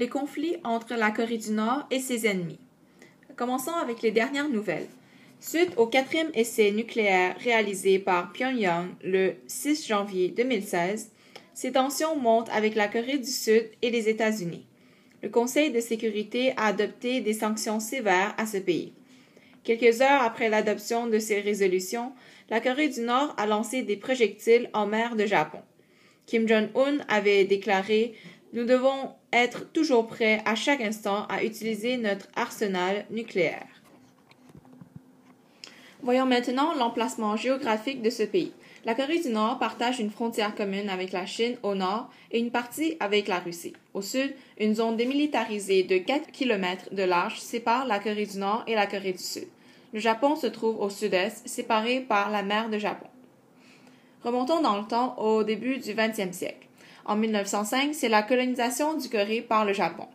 Les conflits entre la Corée du Nord et ses ennemis. Commençons avec les dernières nouvelles. Suite au quatrième essai nucléaire réalisé par Pyongyang le 6 janvier 2016, ces tensions montent avec la Corée du Sud et les États-Unis. Le Conseil de sécurité a adopté des sanctions sévères à ce pays. Quelques heures après l'adoption de ces résolutions, la Corée du Nord a lancé des projectiles en mer de Japon. Kim Jong-un avait déclaré « Nous devons être toujours prêts à chaque instant à utiliser notre arsenal nucléaire ». Voyons maintenant l'emplacement géographique de ce pays. La Corée du Nord partage une frontière commune avec la Chine au nord et une partie avec la Russie. Au sud, une zone démilitarisée de 4 km de large sépare la Corée du Nord et la Corée du Sud. Le Japon se trouve au sud-est, séparé par la mer de Japon. Remontons dans le temps au début du 20e siècle. En 1905, c'est la colonisation du Corée par le Japon.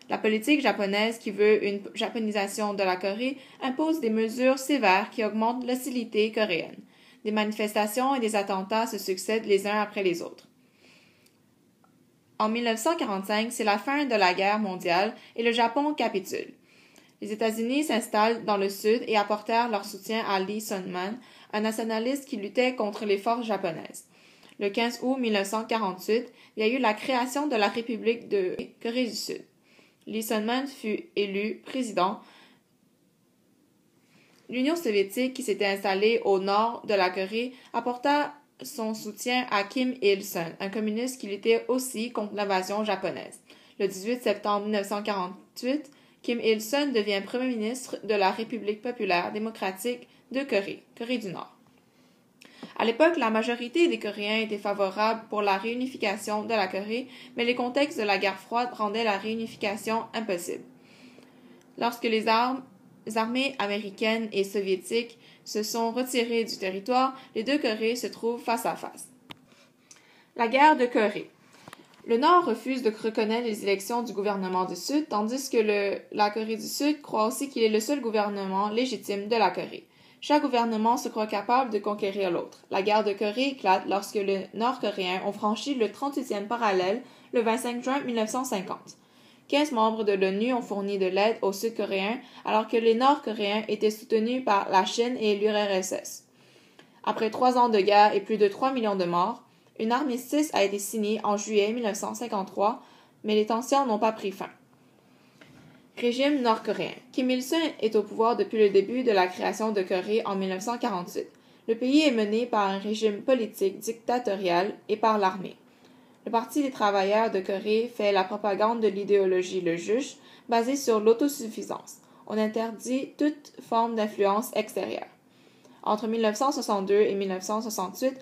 La politique japonaise, qui veut une japonisation de la Corée, impose des mesures sévères qui augmentent l'hostilité coréenne. Des manifestations et des attentats se succèdent les uns après les autres. En 1945, c'est la fin de la guerre mondiale et le Japon capitule. Les États-Unis s'installent dans le sud et apportèrent leur soutien à Lee Sung-man, un nationaliste qui luttait contre les forces japonaises. Le 15 août 1948, il y a eu la création de la République de Corée du Sud. Lee Sung-man fut élu président. L'Union soviétique, qui s'était installée au nord de la Corée, apporta son soutien à Kim Il-sung, un communiste qui luttait aussi contre l'invasion japonaise. Le 18 septembre 1948, Kim Il-sung devient Premier ministre de la République populaire démocratique de Corée du Nord. À l'époque, la majorité des Coréens étaient favorables pour la réunification de la Corée, mais les contextes de la guerre froide rendaient la réunification impossible. Lorsque les armées américaines et soviétiques se sont retirées du territoire, les deux Corées se trouvent face à face. La guerre de Corée. Le Nord refuse de reconnaître les élections du gouvernement du Sud, tandis que la Corée du Sud croit aussi qu'il est le seul gouvernement légitime de la Corée. Chaque gouvernement se croit capable de conquérir l'autre. La guerre de Corée éclate lorsque les Nord-Coréens ont franchi le 38e parallèle le 25 juin 1950. 15 membres de l'ONU ont fourni de l'aide aux Sud-Coréens alors que les Nord-Coréens étaient soutenus par la Chine et l'URSS. Après 3 ans de guerre et plus de 3 millions de morts, une armistice a été signée en juillet 1953, mais les tensions n'ont pas pris fin. Régime nord-coréen. Kim Il-sung est au pouvoir depuis le début de la création de Corée en 1948. Le pays est mené par un régime politique dictatorial et par l'armée. Le Parti des travailleurs de Corée fait la propagande de l'idéologie le juge, basée sur l'autosuffisance. On interdit toute forme d'influence extérieure. Entre 1962 et 1968,